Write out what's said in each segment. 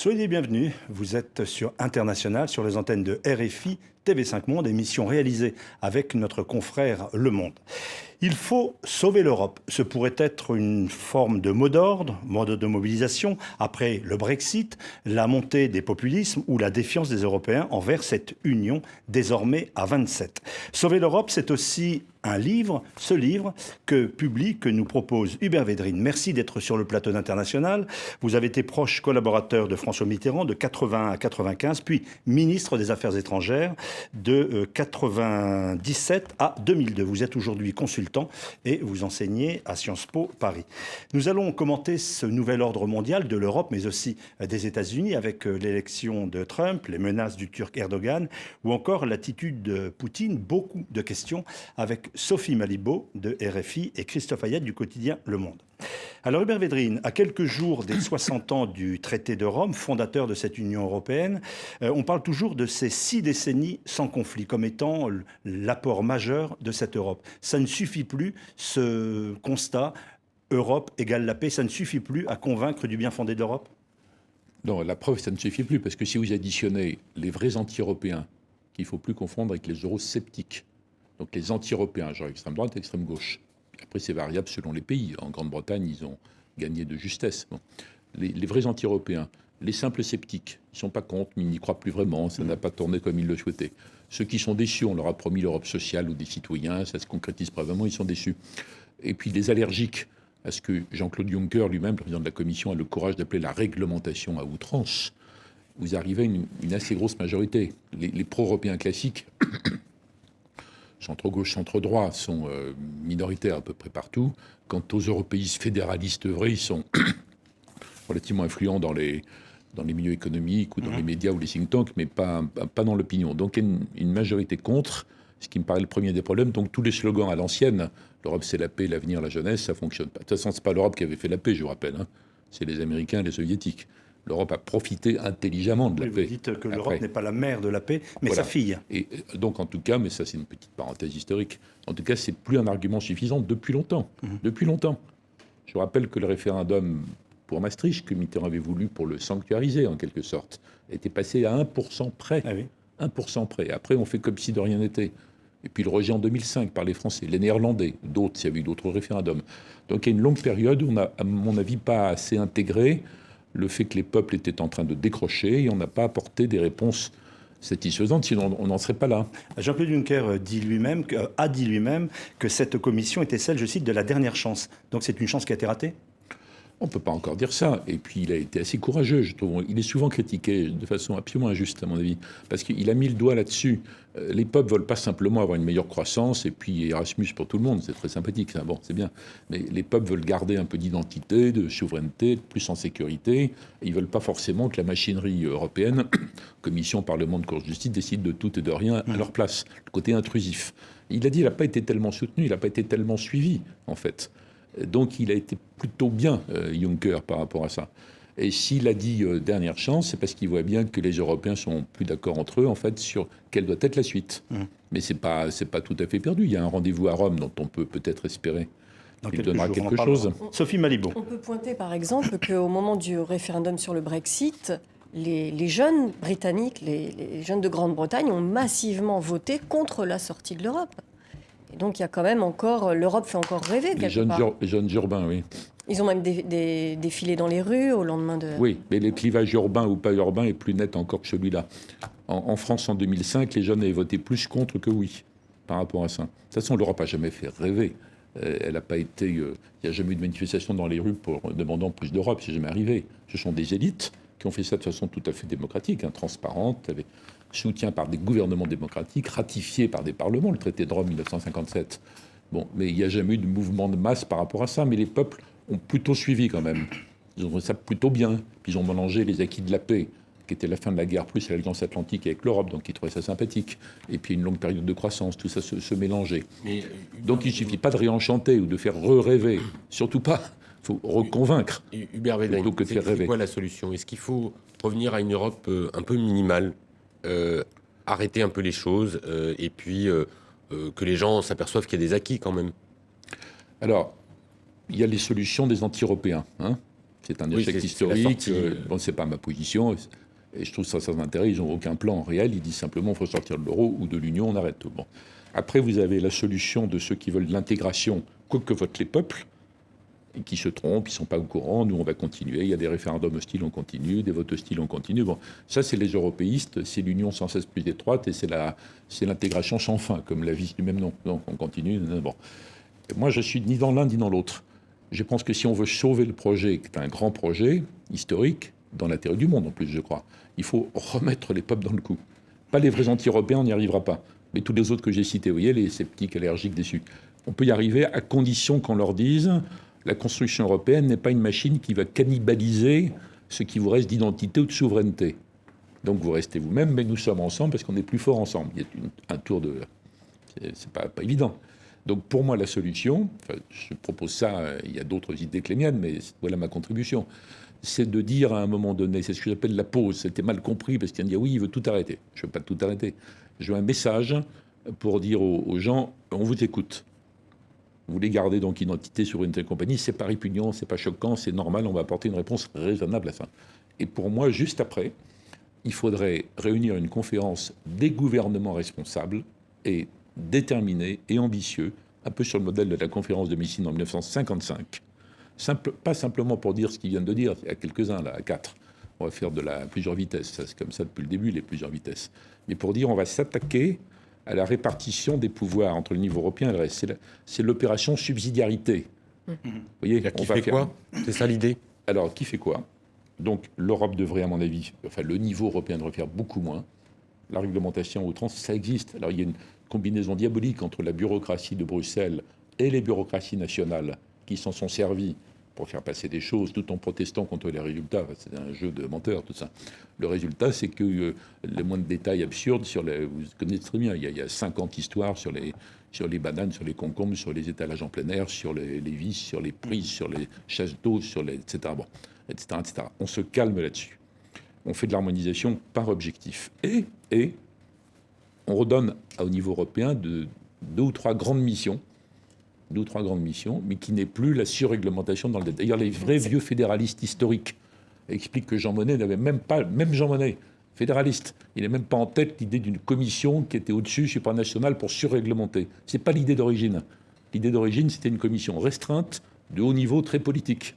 Soyez les bienvenus, vous êtes sur International, sur les antennes de RFI, TV5 Monde, émission réalisée avec notre confrère Le Monde. Il faut sauver l'Europe. Ce pourrait être une forme de mot d'ordre, mode de mobilisation, après le Brexit, la montée des populismes ou la défiance des Européens envers cette union désormais à 27. Sauver l'Europe, c'est aussi un livre, ce livre que nous propose Hubert Védrine. Merci d'être sur le plateau d'International. Vous avez été proche collaborateur de François Mitterrand de 80 à 95, puis ministre des Affaires étrangères de 97 à 2002. Vous êtes aujourd'hui consultant et vous enseignez à Sciences Po Paris. Nous allons commenter ce nouvel ordre mondial de l'Europe, mais aussi des États-Unis, avec l'élection de Trump, les menaces du Turc Erdogan, ou encore l'attitude de Poutine. Beaucoup de questions avec Sophie Malibaud de RFI et Christophe Hayat du quotidien Le Monde. Alors Hubert Védrine, à quelques jours des 60 ans du traité de Rome, fondateur de cette Union européenne, on parle toujours de ces 6 décennies sans conflit comme étant l'apport majeur de cette Europe. Ça ne suffit plus, ce constat, Europe égale la paix, ça ne suffit plus à convaincre du bien fondé de l'Europe ? Non, la preuve, ça ne suffit plus, parce que si vous additionnez les vrais anti-européens, qu'il ne faut plus confondre avec les eurosceptiques, donc les anti-européens, genre extrême droite et extrême gauche. Après, c'est variable selon les pays. En Grande-Bretagne, ils ont gagné de justesse. Bon. Les vrais anti-européens, les simples sceptiques, ils ne sont pas contre, mais ils n'y croient plus vraiment. Ça n'a pas tourné comme ils le souhaitaient. Ceux qui sont déçus, on leur a promis l'Europe sociale ou des citoyens, ça se concrétise pas vraiment, ils sont déçus. Et puis les allergiques à ce que Jean-Claude Juncker lui-même, le président de la Commission, a le courage d'appeler la réglementation à outrance. Vous arrivez à une assez grosse majorité. Les pro-européens classiques centre-gauche, centre-droit, sont minoritaires à peu près partout. Quant aux européistes fédéralistes vrais, ils sont relativement influents dans les milieux économiques ou dans les médias ou les think tanks, mais pas dans l'opinion. Donc il y a une majorité contre, ce qui me paraît le premier des problèmes. Donc tous les slogans à l'ancienne, l'Europe c'est la paix, l'avenir, la jeunesse, ça ne fonctionne pas. De toute façon, ce n'est pas l'Europe qui avait fait la paix, je vous rappelle. Hein. C'est les Américains et les Soviétiques. L'Europe a profité intelligemment de la paix. Vous dites que l'Europe n'est pas la mère de la paix, mais voilà. Sa fille. Et donc, en tout cas, mais ça c'est une petite parenthèse historique, en tout cas, c'est plus un argument suffisant depuis longtemps. Depuis longtemps. Je vous rappelle que le référendum pour Maastricht, que Mitterrand avait voulu pour le sanctuariser, en quelque sorte, était passé à 1% près. Ah oui. 1% près. Après, on fait comme si de rien n'était. Et puis le rejet en 2005 par les Français, les Néerlandais, d'autres, s'il y avait eu d'autres référendums. Donc il y a une longue période où on n'a, à mon avis, pas assez intégré le fait que les peuples étaient en train de décrocher et on n'a pas apporté des réponses satisfaisantes, sinon on n'en serait pas là. Jean-Claude Juncker a dit lui-même que cette commission était celle, je cite, de la dernière chance. Donc c'est une chance qui a été ratée ? On ne peut pas encore dire ça. Et puis, il a été assez courageux, je trouve. Il est souvent critiqué de façon absolument injuste, à mon avis, parce qu'il a mis le doigt là-dessus. Les peuples ne veulent pas simplement avoir une meilleure croissance, et puis Erasmus pour tout le monde, c'est très sympathique, ça. Bon, c'est bien. Mais les peuples veulent garder un peu d'identité, de souveraineté, plus en sécurité. Ils ne veulent pas forcément que la machinerie européenne, Commission, Parlement, Cour de justice, décide de tout et de rien à leur place. Le côté intrusif. Il a dit qu'il n'a pas été tellement soutenu, il n'a pas été tellement suivi, en fait. Donc il a été plutôt bien, Juncker, par rapport à ça. Et s'il a dit dernière chance, c'est parce qu'il voit bien que les Européens sont plus d'accord entre eux, en fait, sur quelle doit être la suite. Mais c'est pas tout à fait perdu. Il y a un rendez-vous à Rome dont on peut peut-être espérer qu'il donnera quelque chose. Sophie Malibaud. On peut pointer, par exemple, qu'au moment du référendum sur le Brexit, les jeunes britanniques, les jeunes de Grande-Bretagne ont massivement voté contre la sortie de l'Europe. Et donc il y a quand même encore, l'Europe fait encore rêver quelque part. Les jeunes urbains, oui. Ils ont même défilé dans les rues au lendemain de... Oui, mais le clivage urbain ou pas urbain est plus net encore que celui-là. En France, en 2005, les jeunes avaient voté plus contre que oui, par rapport à ça. De toute façon, l'Europe n'a jamais fait rêver. Elle n'a pas été... Il n'y a jamais eu de manifestation dans les rues pour demandant plus d'Europe, c'est jamais arrivé. Ce sont des élites qui ont fait ça de façon tout à fait démocratique, transparente, avec soutien par des gouvernements démocratiques, ratifié par des parlements, le traité de Rome 1957. Bon, mais il n'y a jamais eu de mouvement de masse par rapport à ça, mais les peuples ont plutôt suivi quand même. Ils ont trouvé ça plutôt bien. Puis ils ont mélangé les acquis de la paix, qui était la fin de la guerre plus l'Alliance Atlantique avec l'Europe, donc ils trouvaient ça sympathique. Et puis une longue période de croissance, tout ça se mélangeait. Donc il ne suffit pas de réenchanter ou de faire rêver, surtout pas. Il faut reconvaincre. Hubert Védrine, c'est quoi la solution ? Est-ce qu'il faut revenir à une Europe un peu minimale, arrêter un peu les choses, et puis que les gens s'aperçoivent qu'il y a des acquis quand même ? Alors, il y a les solutions des anti-européens. C'est un échec historique. Bon, c'est pas ma position. Et je trouve ça sans intérêt. Ils n'ont aucun plan réel. Ils disent simplement qu'il faut sortir de l'euro ou de l'Union, on arrête tout. Bon. Après, vous avez la solution de ceux qui veulent de l'intégration, quoi que votent les peuples, et qui se trompent, ils ne sont pas au courant. Nous, on va continuer. Il y a des référendums hostiles, on continue. Des votes hostiles, on continue. Bon, ça, c'est les européistes. C'est l'union sans cesse plus étroite et c'est l'intégration sans fin, comme la vie du même nom. Donc, on continue. Bon. Moi, je suis ni dans l'un ni dans l'autre. Je pense que si on veut sauver le projet, qui est un grand projet historique, dans l'intérêt du monde en plus, je crois, il faut remettre les peuples dans le coup. Pas les vrais anti-européens, on n'y arrivera pas. Mais tous les autres que j'ai cités, vous voyez, les sceptiques, allergiques, déçus. On peut y arriver à condition qu'on leur dise la construction européenne n'est pas une machine qui va cannibaliser ce qui vous reste d'identité ou de souveraineté. Donc vous restez vous-même, mais nous sommes ensemble parce qu'on est plus forts ensemble. Il y a un tour de... C'est pas évident. Donc pour moi, la solution, je propose ça, il y a d'autres idées que les miennes, mais voilà ma contribution, c'est de dire à un moment donné, c'est ce que j'appelle la pause, c'était mal compris, parce qu'il y a dit oui, il veut tout arrêter. Je ne veux pas tout arrêter. Je veux un message pour dire aux gens, on vous écoute. Vous voulez garder donc identité, souveraineté et compagnie, c'est pas répugnant, c'est pas choquant, c'est normal, on va apporter une réponse raisonnable à ça. Et pour moi, juste après, il faudrait réunir une conférence des gouvernements responsables et déterminés et ambitieux, un peu sur le modèle de la conférence de Messine en 1955. Pas simplement pour dire ce qu'ils viennent de dire, il y a quelques-uns là, à 4. On va faire plusieurs vitesses, ça, c'est comme ça depuis le début, les plusieurs vitesses. Mais pour dire on va s'attaquer à la répartition des pouvoirs entre le niveau européen et le reste. C'est l'opération subsidiarité. Vous voyez, qui fait quoi ? C'est ça l'idée ? Alors, qui fait quoi ? Donc, l'Europe devrait, à mon avis, le niveau européen devrait faire beaucoup moins. La réglementation à outrance, ça existe. Alors, il y a une combinaison diabolique entre la bureaucratie de Bruxelles et les bureaucraties nationales qui s'en sont servies pour faire passer des choses tout en protestant contre les résultats. C'est un jeu de menteurs, tout ça. Le résultat, c'est que les moindres détails absurdes sur les... Vous connaissez très bien, il y a 50 histoires sur les bananes, sur les concombres, sur les étalages en plein air, sur les vis, sur les prises, sur les chasses d'eau, sur les... etc. Bon, etc., etc. On se calme là-dessus. On fait de l'harmonisation par objectif. Et on redonne au niveau européen deux ou trois grandes missions, mais qui n'est plus la surréglementation dans le détail. D'ailleurs, les vrais vieux fédéralistes historiques expliquent que Jean Monnet n'avait même pas, même Jean Monnet, fédéraliste, il n'a même pas en tête l'idée d'une commission qui était au-dessus, supranationale, pour surréglementer. C'est pas l'idée d'origine. L'idée d'origine, c'était une commission restreinte, de haut niveau, très politique,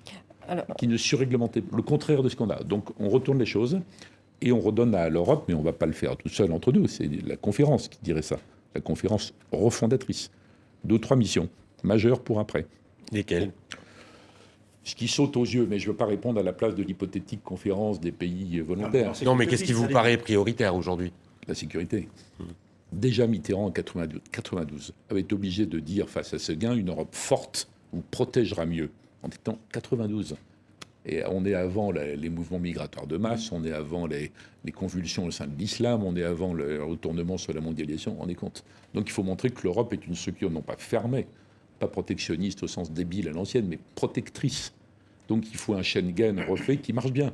qui ne surréglementait le contraire de ce qu'on a. Donc, on retourne les choses et on redonne à l'Europe, mais on ne va pas le faire tout seul entre nous, c'est la conférence qui dirait ça, la conférence refondatrice. 2 ou 3 missions majeures pour après. Lesquelles ? Ce qui saute aux yeux, mais je ne veux pas répondre à la place de l'hypothétique conférence des pays volontaires. Non, mais qu'est-ce qui vous paraît prioritaire aujourd'hui ? La sécurité. Déjà Mitterrand en 92 avait été obligé de dire face à Séguin, une Europe forte vous protégera mieux. En étant 92. Et on est avant les mouvements migratoires de masse, on est avant les convulsions au sein de l'islam, on est avant le retournement sur la mondialisation, on est compte. Donc il faut montrer que l'Europe est une structure non pas fermée, pas protectionniste au sens débile à l'ancienne, mais protectrice. Donc il faut un Schengen refait qui marche bien.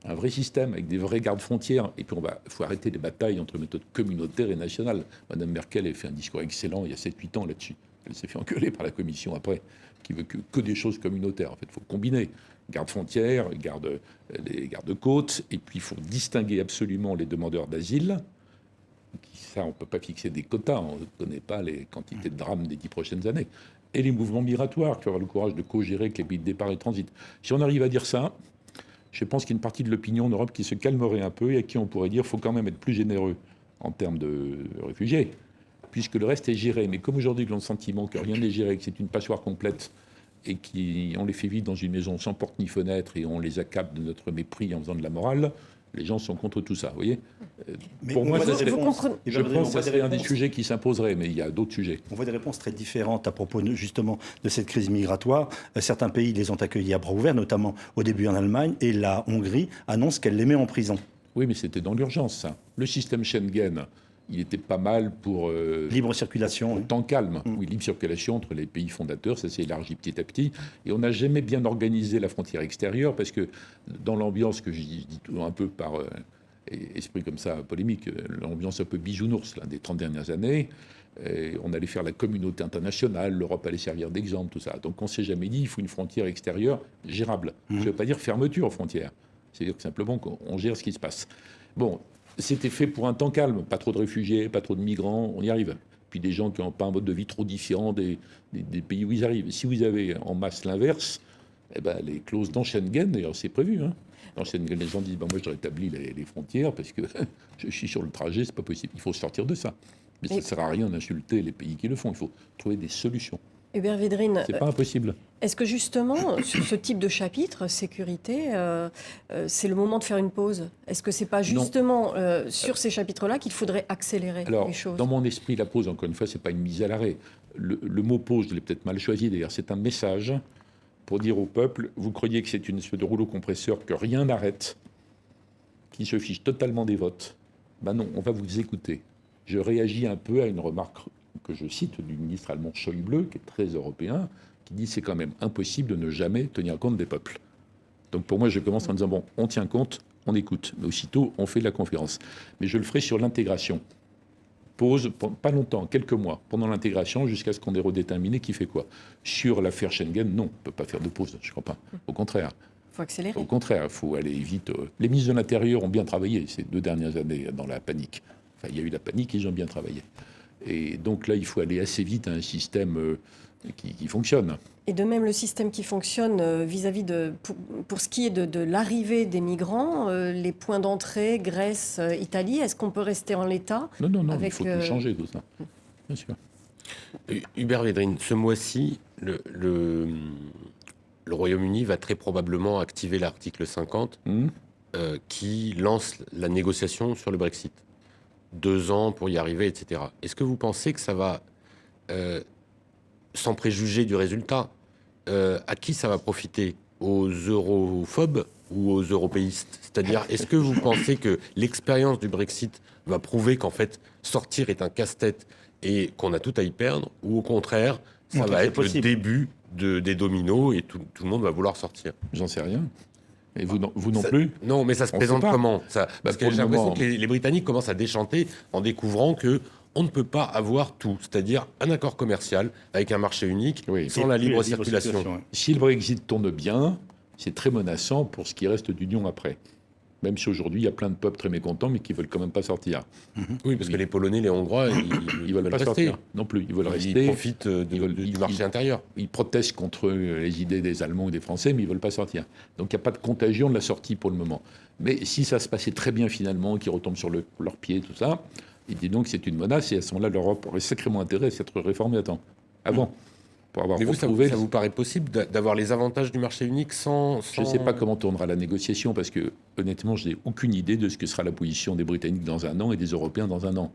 Un vrai système avec des vrais gardes-frontières. Et puis il faut arrêter les batailles entre méthodes communautaires et nationales. Madame Merkel a fait un discours excellent il y a 7-8 ans là-dessus. Elle s'est fait engueuler par la Commission après, qui veut que des choses communautaires. En fait, il faut combiner garde-frontières, les gardes-côtes, et puis il faut distinguer absolument les demandeurs d'asile. Ça, on ne peut pas fixer des quotas, on ne connaît pas les quantités de drames des 10 prochaines années. Et les mouvements migratoires, il faut avoir le courage de co-gérer avec les pays de départ et de transit. Si on arrive à dire ça, je pense qu'il y a une partie de l'opinion en Europe qui se calmerait un peu et à qui on pourrait dire qu'il faut quand même être plus généreux en termes de réfugiés, puisque le reste est géré. Mais comme aujourd'hui, ils ont le sentiment que rien n'est géré, que c'est une passoire complète, et qu'on les fait vivre dans une maison sans porte ni fenêtre, et on les accable de notre mépris en faisant de la morale, les gens sont contre tout ça, vous voyez. Pour moi, je pense que ça serait un des sujets qui s'imposerait, mais il y a d'autres sujets. On voit des réponses très différentes à propos justement de cette crise migratoire. Certains pays les ont accueillis à bras ouverts, notamment au début en Allemagne, et la Hongrie annonce qu'elle les met en prison. Oui, mais c'était dans l'urgence, ça. Le système Schengen, il était pas mal pour... libre circulation. Oui. Temps calme. Oui, libre circulation entre les pays fondateurs, ça s'est élargi petit à petit. Et on n'a jamais bien organisé la frontière extérieure, parce que dans l'ambiance que je dis un peu par esprit comme ça polémique, l'ambiance un peu bisounours là, des 30 dernières années, Et on allait faire la communauté internationale, l'Europe allait servir d'exemple, tout ça. Donc on ne s'est jamais dit il faut une frontière extérieure gérable. Ça ne veut pas dire fermeture aux frontières. C'est-à-dire que simplement qu'on gère ce qui se passe. Bon, c'était fait pour un temps calme. Pas trop de réfugiés, pas trop de migrants, on y arrive. Puis des gens qui n'ont pas un mode de vie trop différent des pays où ils arrivent. Si vous avez en masse l'inverse, eh ben, les clauses dans Schengen, d'ailleurs c'est prévu. Dans Schengen, les gens disent moi je rétablis les frontières parce que je suis sur le trajet, c'est pas possible. Il faut sortir de ça. Mais ça ne sert à rien d'insulter les pays qui le font. Il faut trouver des solutions. Hubert Védrine, c'est pas impossible. Est-ce que justement, sur ce type de chapitre, sécurité, c'est le moment de faire une pause? Est-ce que c'est pas justement sur ces chapitres-là qu'il faudrait accélérer les choses? Dans mon esprit, la pause, encore une fois, c'est pas une mise à l'arrêt. Le mot pause, je l'ai peut-être mal choisi d'ailleurs. C'est un message pour dire au peuple, vous croyez que c'est une espèce de rouleau compresseur, que rien n'arrête, qui se fiche totalement des votes. Ben non, on va vous écouter. Je réagis un peu à une remarque que je cite du ministre allemand Schäuble, qui est très européen, qui dit c'est quand même impossible de ne jamais tenir compte des peuples. Donc pour moi, je commence en disant bon, on tient compte, on écoute, mais aussitôt on fait de la conférence. Mais je le ferai sur l'intégration. Pause, pas longtemps, quelques mois, pendant l'intégration, jusqu'à ce qu'on ait redéterminé qui fait quoi. Sur l'affaire Schengen, non, on ne peut pas faire de pause, je ne crois pas. Au contraire. Il faut accélérer. Au contraire, il faut aller vite. Les ministres de l'Intérieur ont bien travaillé ces 2 dernières années dans la panique. Enfin, il y a eu la panique, ils ont bien travaillé. Et donc là, il faut aller assez vite à un système qui fonctionne. Et de même, le système qui fonctionne vis-à-vis pour ce qui est de l'arrivée des migrants, les points d'entrée, Grèce, Italie, est-ce qu'on peut rester en l'état? Non, il faut tout changer, tout ça. Bien sûr. Hubert Védrine, ce mois-ci, le Royaume-Uni va très probablement activer l'article 50 qui lance la négociation sur le Brexit. 2 ans pour y arriver, etc. Est-ce que vous pensez que ça va, sans préjuger du résultat, à qui ça va profiter? Aux europhobes ou aux européistes? C'est-à-dire, est-ce que vous pensez que l'expérience du Brexit va prouver qu'en fait, sortir est un casse-tête et qu'on a tout à y perdre? Ou au contraire, ça va être le début des dominos et tout le monde va vouloir sortir? J'en sais rien. Et vous non plus? Non, mais ça se présente comment ça? Parce que j'ai l'impression que les Britanniques commencent à déchanter en découvrant que on ne peut pas avoir tout, c'est-à-dire un accord commercial avec un marché unique sans la libre circulation. Si le Brexit tourne bien, c'est très menaçant pour ce qui reste d'Union après. Même si aujourd'hui, il y a plein de peuples très mécontents, mais qui ne veulent quand même pas sortir. Oui, parce que les Polonais, les Hongrois, ils veulent pas sortir non plus. Ils veulent rester. Ils profitent du marché intérieur. Ils protestent contre les idées des Allemands ou des Français, mais ils ne veulent pas sortir. Donc il n'y a pas de contagion de la sortie pour le moment. Mais si ça se passait très bien finalement, qu'ils retombent sur leurs pieds, tout ça, il dit donc que c'est une menace, et à ce moment-là, l'Europe aurait sacrément intérêt à s'être réformée avant. Pour avoir ça vous paraît possible d'avoir les avantages du marché unique sans... Je ne sais pas comment tournera la négociation, parce que honnêtement, je n'ai aucune idée de ce que sera la position des Britanniques dans 1 an et des Européens dans 1 an.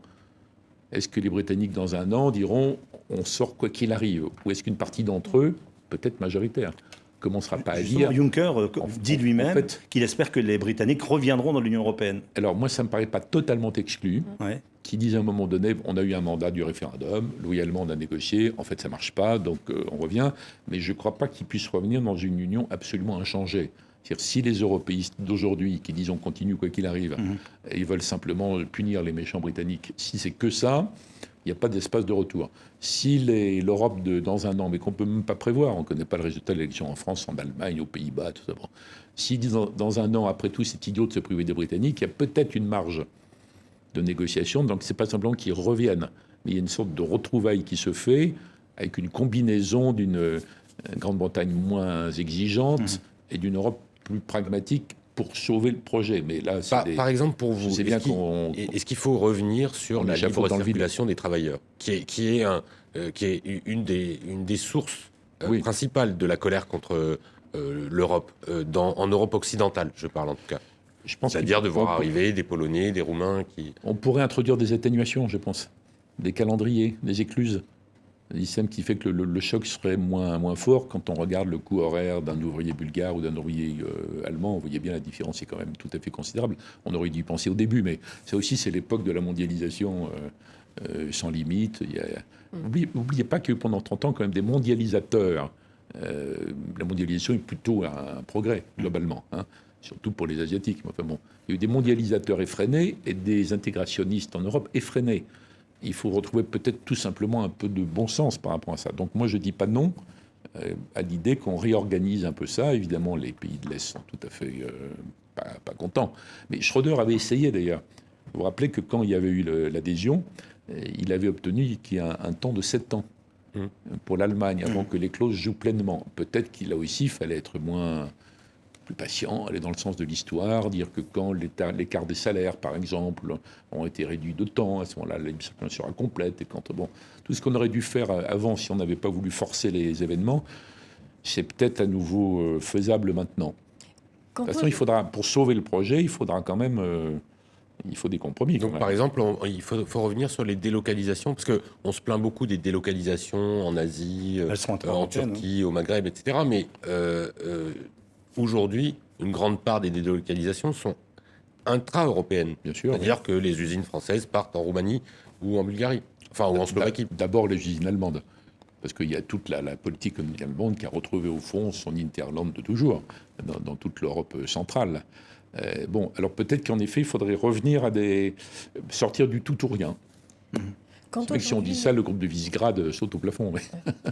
Est-ce que les Britanniques dans 1 an diront on sort quoi qu'il arrive? Ou est-ce qu'une partie d'entre eux, peut-être majoritaire, commencera pas à dire... Juncker dit lui-même qu'il espère que les Britanniques reviendront dans l'Union européenne. Alors moi, ça ne me paraît pas totalement exclu. Ouais. Qui disent à un moment donné, on a eu un mandat du référendum, loyalement on a négocié, en fait ça ne marche pas, donc on revient. Mais je ne crois pas qu'ils puissent revenir dans une union absolument inchangée. C'est-à-dire si les européistes d'aujourd'hui, qui disent on continue quoi qu'il arrive, ils veulent simplement punir les méchants britanniques, si c'est que ça, il n'y a pas d'espace de retour. Si l'Europe dans 1 an, mais qu'on ne peut même pas prévoir, on ne connaît pas le résultat de l'élection en France, en Allemagne, aux Pays-Bas, tout ça. Bon. S'ils disent dans 1 an, après tout, c'est idiot de se priver des Britanniques, il y a peut-être une marge de négociation, donc c'est pas simplement qu'ils reviennent, mais il y a une sorte de retrouvaille qui se fait avec une combinaison d'une Grande-Bretagne moins exigeante et d'une Europe plus pragmatique pour sauver le projet. Mais là, par exemple, pour vous, est-ce qu'il faut revenir sur la libre circulation des travailleurs, qui est une des sources principales de la colère contre l'Europe, en Europe occidentale, je parle en tout cas. C'est-à-dire de voir arriver des Polonais, des Roumains qui... On pourrait introduire des atténuations, je pense. Des calendriers, des écluses. Un système qui fait que le choc serait moins fort. Quand on regarde le coût horaire d'un ouvrier bulgare ou d'un ouvrier allemand, vous voyez bien la différence est quand même tout à fait considérable. On aurait dû y penser au début, mais ça aussi, c'est l'époque de la mondialisation sans limite. N'oubliez pas que pendant 30 ans, quand même, des mondialisateurs, la mondialisation est plutôt un progrès, globalement, surtout pour les Asiatiques. Enfin bon, il y a eu des mondialisateurs effrénés et des intégrationnistes en Europe effrénés. il faut retrouver peut-être tout simplement un peu de bon sens par rapport à ça. Donc moi, je ne dis pas non à l'idée qu'on réorganise un peu ça. Évidemment, les pays de l'Est sont tout à fait pas contents. Mais Schröder avait essayé d'ailleurs. Vous vous rappelez que quand il y avait eu l'adhésion, il avait obtenu qu'il y ait un temps de 7 ans pour l'Allemagne avant que les clauses jouent pleinement. Peut-être qu'il a aussi fallait être plus patient, aller dans le sens de l'histoire, dire que quand l'écart des salaires, par exemple, ont été réduits de temps, à ce moment-là, la circulation sera complète. Et quand, tout ce qu'on aurait dû faire avant, si on n'avait pas voulu forcer les événements, c'est peut-être à nouveau faisable maintenant. De toute façon, il faudra, pour sauver le projet, il faudra quand même... il faut des compromis. Donc, par exemple, il faut revenir sur les délocalisations, parce qu'on se plaint beaucoup des délocalisations en Asie, en Turquie, au Maghreb, etc. Mais aujourd'hui, une grande part des délocalisations sont intra-européennes. Bien sûr. C'est-à-dire que les usines françaises partent en Roumanie ou en Bulgarie, enfin, ou en Slovaquie. D'abord, les usines allemandes. Parce qu'il y a toute la politique allemande qui a retrouvé, au fond, son hinterland de toujours, dans toute l'Europe centrale. Alors peut-être qu'en effet, il faudrait revenir sortir du tout ou rien. C'est vrai que si on dit ça, le groupe de Visegrad saute au plafond.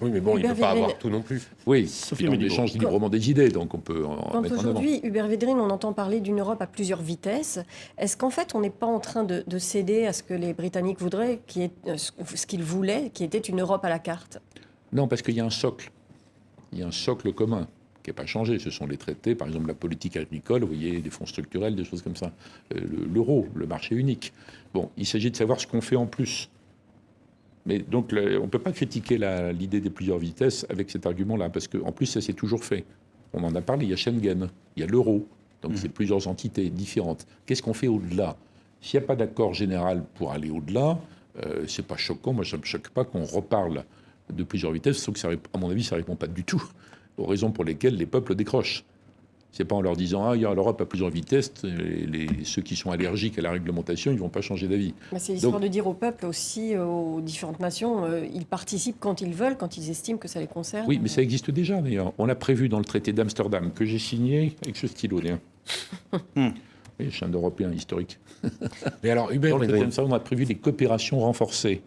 Oui, mais bon, il ne peut pas avoir tout non plus. Oui, on échange librement des idées, donc on peut en mettre en avant. Aujourd'hui, Hubert Védrine, on entend parler d'une Europe à plusieurs vitesses. Est-ce qu'en fait, on n'est pas en train de céder à ce que les Britanniques voudraient, ce qu'ils voulaient, qui était une Europe à la carte? Non, parce qu'il y a un socle. Il y a un socle commun qui n'a pas changé. Ce sont les traités, par exemple la politique agricole, vous voyez, des fonds structurels, des choses comme ça. L'euro, le marché unique. Bon, il s'agit de savoir ce qu'on fait en plus. Mais donc, on ne peut pas critiquer l'idée des plusieurs vitesses avec cet argument-là, parce qu'en plus, ça s'est toujours fait. On en a parlé, il y a Schengen, il y a l'euro, donc c'est plusieurs entités différentes. Qu'est-ce qu'on fait au-delà? S'il n'y a pas d'accord général pour aller au-delà, c'est pas choquant. Moi, ça ne me choque pas qu'on reparle de plusieurs vitesses, sauf que, ça, à mon avis, ça ne répond pas du tout aux raisons pour lesquelles les peuples décrochent. C'est pas en leur disant « il y a l'Europe à plusieurs vitesses, ceux qui sont allergiques à la réglementation, ils ne vont pas changer d'avis ». C'est l'histoire de dire au peuple aussi, aux différentes nations, ils participent quand ils veulent, quand ils estiment que ça les concerne. Oui, mais ça existe déjà d'ailleurs. On l'a prévu dans le traité d'Amsterdam, que j'ai signé avec ce stylo. Oui, je suis un Européen historique. Mais alors, Hubert, dans le traité d'Amsterdam, on a prévu des coopérations renforcées,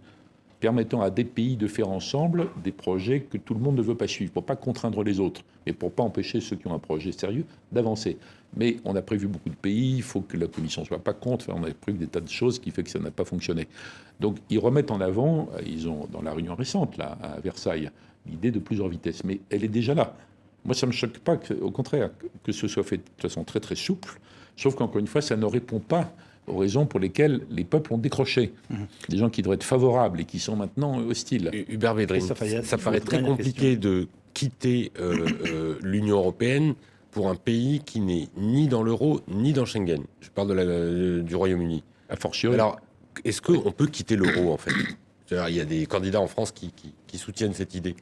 permettant à des pays de faire ensemble des projets que tout le monde ne veut pas suivre, pour ne pas contraindre les autres, mais pour ne pas empêcher ceux qui ont un projet sérieux d'avancer. Mais on a prévu beaucoup de pays, il faut que la Commission ne soit pas contre, on a prévu des tas de choses qui fait que ça n'a pas fonctionné. Donc ils remettent en avant, ils ont dans la réunion récente, là, à Versailles, l'idée de plusieurs vitesses, mais elle est déjà là. Moi, ça ne me choque pas, au contraire, que ce soit fait de façon très très souple, sauf qu'encore une fois, ça ne répond pas aux raisons pour lesquelles les peuples ont décroché. Des gens qui devraient être favorables et qui sont maintenant hostiles. Hubert Védrine, ça paraît très compliqué de quitter l'Union européenne pour un pays qui n'est ni dans l'euro, ni dans Schengen. Je parle du Royaume-Uni. A fortiori. Alors, est-ce qu'on peut quitter l'euro, en fait? Il y a des candidats en France qui soutiennent cette idée.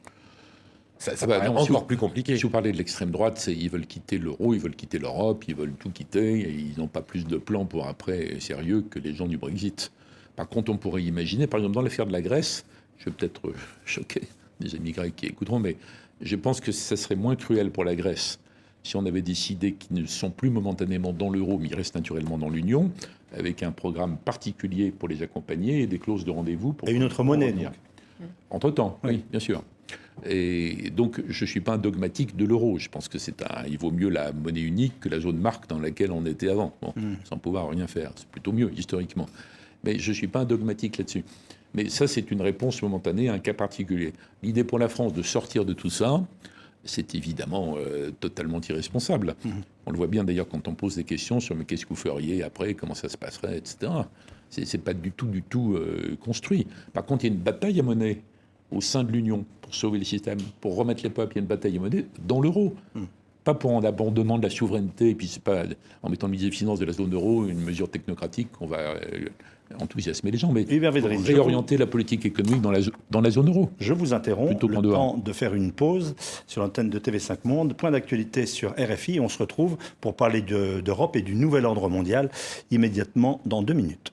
Ça paraît encore plus compliqué. Si vous parlez de l'extrême droite, ils veulent quitter l'euro, ils veulent quitter l'Europe, ils veulent tout quitter, et ils n'ont pas plus de plans pour après sérieux que les gens du Brexit. Par contre, on pourrait imaginer, par exemple, dans l'affaire de la Grèce, je vais peut-être choquer des amis grecs qui écouteront, mais je pense que ça serait moins cruel pour la Grèce si on avait décidé qu'ils ne sont plus momentanément dans l'euro, mais ils restent naturellement dans l'Union, avec un programme particulier pour les accompagner et des clauses de rendez-vous. Pour et une autre monnaie, donc. Entre-temps, oui, bien sûr. Et donc, je ne suis pas un dogmatique de l'euro. Je pense que il vaut mieux la monnaie unique que la zone marque dans laquelle on était avant, sans pouvoir rien faire. C'est plutôt mieux, historiquement. Mais je ne suis pas un dogmatique là-dessus. Mais ça, c'est une réponse momentanée à un cas particulier. L'idée pour la France de sortir de tout ça, c'est évidemment totalement irresponsable. On le voit bien d'ailleurs quand on pose des questions sur mais qu'est-ce que vous feriez après, comment ça se passerait, etc. C'est pas du tout construit. Par contre, il y a une bataille à monnaie au sein de l'Union pour sauver le système, pour remettre les peuples. Il y a une bataille à monnaie dans l'euro. Pas pour un abandonnement de la souveraineté, et puis c'est pas en mettant le ministre des Finances de la zone euro une mesure technocratique qu'on va enthousiasmer les gens, mais réorienter la politique économique dans la zone euro. Je vous interromps, le temps de faire une pause sur l'antenne de TV5 Monde. Point d'actualité sur RFI. On se retrouve pour parler d'Europe et du nouvel ordre mondial immédiatement dans 2 minutes.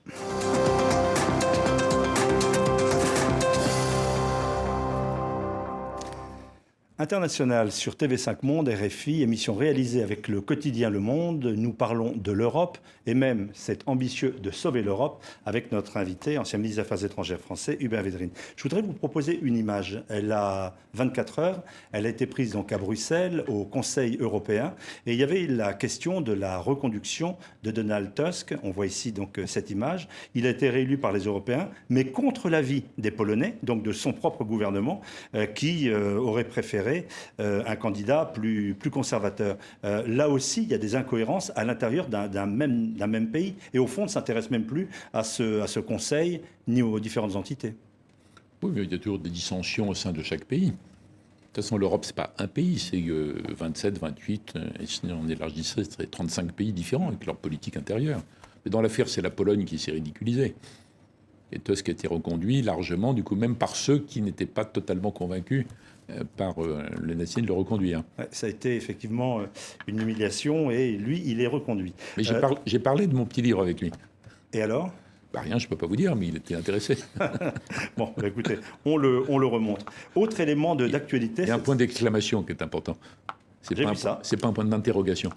International sur TV5 Monde, RFI, émission réalisée avec le quotidien Le Monde. Nous parlons de l'Europe et même c'est ambitieux de sauver l'Europe avec notre invité, ancien ministre des Affaires étrangères français, Hubert Védrine. Je voudrais vous proposer une image. Elle a 24 heures. Elle a été prise donc à Bruxelles, au Conseil européen. Et il y avait la question de la reconduction de Donald Tusk. On voit ici donc cette image. Il a été réélu par les Européens, mais contre l'avis des Polonais, donc de son propre gouvernement, qui aurait préféré un candidat plus conservateur. Là aussi, il y a des incohérences à l'intérieur d'un même pays. Et au fond, on ne s'intéresse même plus à ce Conseil ni aux différentes entités. Oui, mais il y a toujours des dissensions au sein de chaque pays. De toute façon, l'Europe, ce n'est pas un pays, c'est 27, 28, et si on élargissait, ce serait 35 pays différents avec leur politique intérieure. Mais dans l'affaire, c'est la Pologne qui s'est ridiculisée. Et Tusk a été reconduit largement, du coup, même par ceux qui n'étaient pas totalement convaincus par le nationalisme de le reconduire. Ouais, ça a été effectivement une humiliation et lui, il est reconduit. Mais j'ai parlé de mon petit livre avec lui. Et alors ? Rien, je ne peux pas vous dire, mais il était intéressé. Bon, bah écoutez, on le remonte. Autre élément d'actualité... Il y a un point d'exclamation qui est important. C'est pas un point d'interrogation.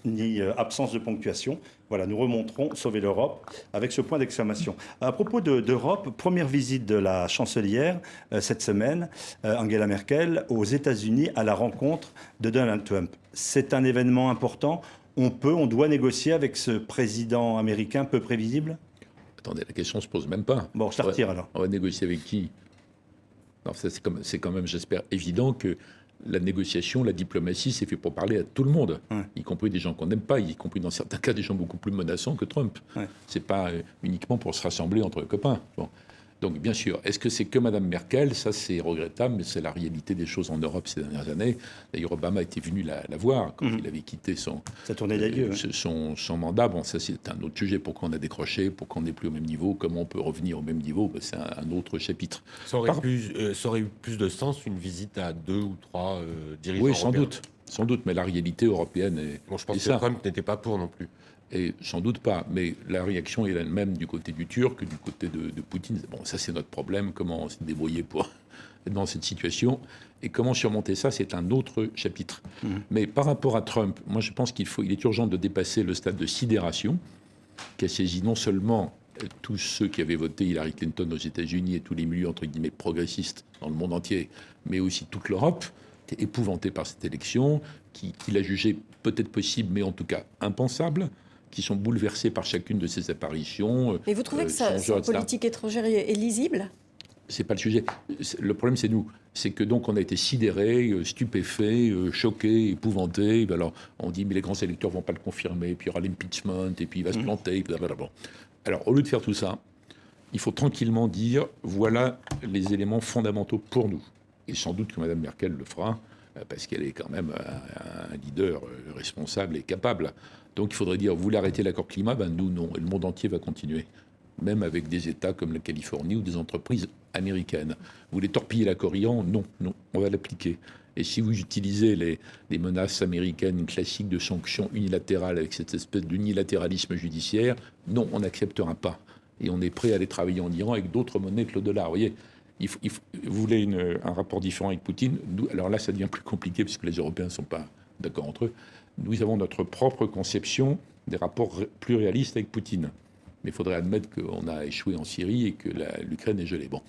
Ni absence de ponctuation. Voilà, nous remonterons Sauver l'Europe avec ce point d'exclamation. À propos d'Europe, première visite de la chancelière cette semaine, Angela Merkel, aux États-Unis à la rencontre de Donald Trump. C'est un événement important. On doit négocier avec ce président américain peu prévisible ? Attendez, la question ne se pose même pas. Bon, je la retire alors. On va négocier avec qui ? Non, c'est quand même, j'espère, évident que la négociation, la diplomatie, c'est fait pour parler à tout le monde, y compris des gens qu'on n'aime pas, y compris dans certains cas des gens beaucoup plus menaçants que Trump. C'est pas uniquement pour se rassembler entre copains. Bon. Donc, bien sûr, est-ce que c'est que Mme Merkel ? Ça, c'est regrettable, mais c'est la réalité des choses en Europe ces dernières années. D'ailleurs, Obama était venu la voir quand il avait quitté son mandat. Bon, ça, c'est un autre sujet. Pourquoi on a décroché ? Pourquoi on n'est plus au même niveau ? Comment on peut revenir au même niveau ? C'est un autre chapitre. Ça aurait eu plus de sens une visite à 2 ou 3 dirigeants européens. Oui, sans doute, mais la réalité européenne est... Bon, je pense que Trump n'était pas pour non plus. Et sans doute pas, mais la réaction est la même du côté du Turc que du côté de Poutine. Bon, ça c'est notre problème, comment se débrouiller pour être dans cette situation, et comment surmonter ça, c'est un autre chapitre. Mais par rapport à Trump, moi je pense qu'il est urgent de dépasser le stade de sidération qui a saisi non seulement tous ceux qui avaient voté Hillary Clinton aux États-Unis et tous les milieux entre guillemets progressistes dans le monde entier, mais aussi toute l'Europe, qui est épouvantée par cette élection, qui l'a jugée peut-être possible, mais en tout cas impensable, qui sont bouleversés par chacune de ces apparitions. Mais vous trouvez que sa politique étrangère est lisible ? C'est pas le sujet. Le problème, c'est nous. C'est que donc on a été sidérés, stupéfaits, choqués, épouvantés. Alors on dit mais les grands électeurs vont pas le confirmer, puis il y aura l'impeachment, et puis il va se planter. Blablabla. Alors au lieu de faire tout ça, il faut tranquillement dire voilà les éléments fondamentaux pour nous. Et sans doute que Mme Merkel le fera, parce qu'elle est quand même un leader responsable et capable. Donc il faudrait dire, vous voulez arrêter l'accord climat ? Ben nous, non. Et le monde entier va continuer. Même avec des États comme la Californie ou des entreprises américaines. Vous voulez torpiller l'accord Iran ? Non, on va l'appliquer. Et si vous utilisez les menaces américaines classiques de sanctions unilatérales avec cette espèce d'unilatéralisme judiciaire, non, on n'acceptera pas. Et on est prêt à aller travailler en Iran avec d'autres monnaies que le dollar. Vous voyez, vous voulez un rapport différent avec Poutine ? Alors là, ça devient plus compliqué puisque les Européens ne sont pas d'accord entre eux. Nous avons notre propre conception des rapports plus réalistes avec Poutine. Mais il faudrait admettre qu'on a échoué en Syrie et que l'Ukraine est gelée. Bon.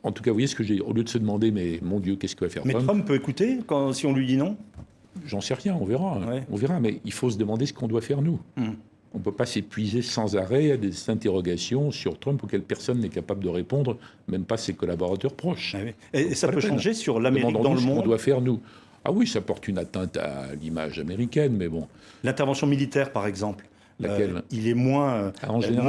En tout cas, vous voyez ce que j'ai... Au lieu de se demander, mais mon Dieu, qu'est-ce que va faire Trump ? Mais Trump peut écouter si on lui dit non ? J'en sais rien, on verra. Ouais. On verra, mais il faut se demander ce qu'on doit faire, nous. On ne peut pas s'épuiser sans arrêt à des interrogations sur Trump auxquelles personne n'est capable de répondre, même pas ses collaborateurs proches. Ah oui. Et ça peut changer sur l'Amérique dans le monde ? Ce qu'on doit faire, nous. Ah oui, ça porte une atteinte à l'image américaine, mais bon. L'intervention militaire, par exemple. Laquelle il est moins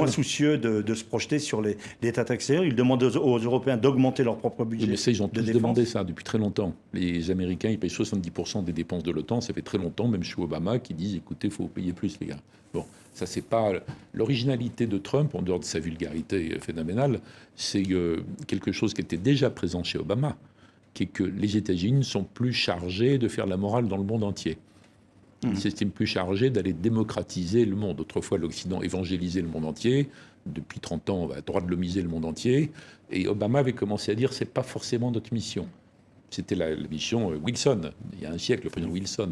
soucieux de se projeter sur les attaques extérieures. Il demande aux Européens d'augmenter leur propre budget. Oui, mais ça, ils ont tous demandé ça depuis très longtemps. Les Américains, ils payent 70% des dépenses de l'OTAN. Ça fait très longtemps, même chez Obama, qui disent écoutez, il faut payer plus, les gars. Bon, ça, c'est pas l'originalité de Trump, en dehors de sa vulgarité phénoménale. C'est quelque chose qui était déjà présent chez Obama, qui est que les États-Unis sont plus chargés de faire la morale dans le monde entier. Ils s'estiment plus chargés d'aller démocratiser le monde. Autrefois, l'Occident évangélisait le monde entier. Depuis 30 ans, on va droit de l'homiser le monde entier. Et Obama avait commencé à dire c'est pas forcément notre mission. C'était la mission Wilson, il y a un siècle, le président Wilson,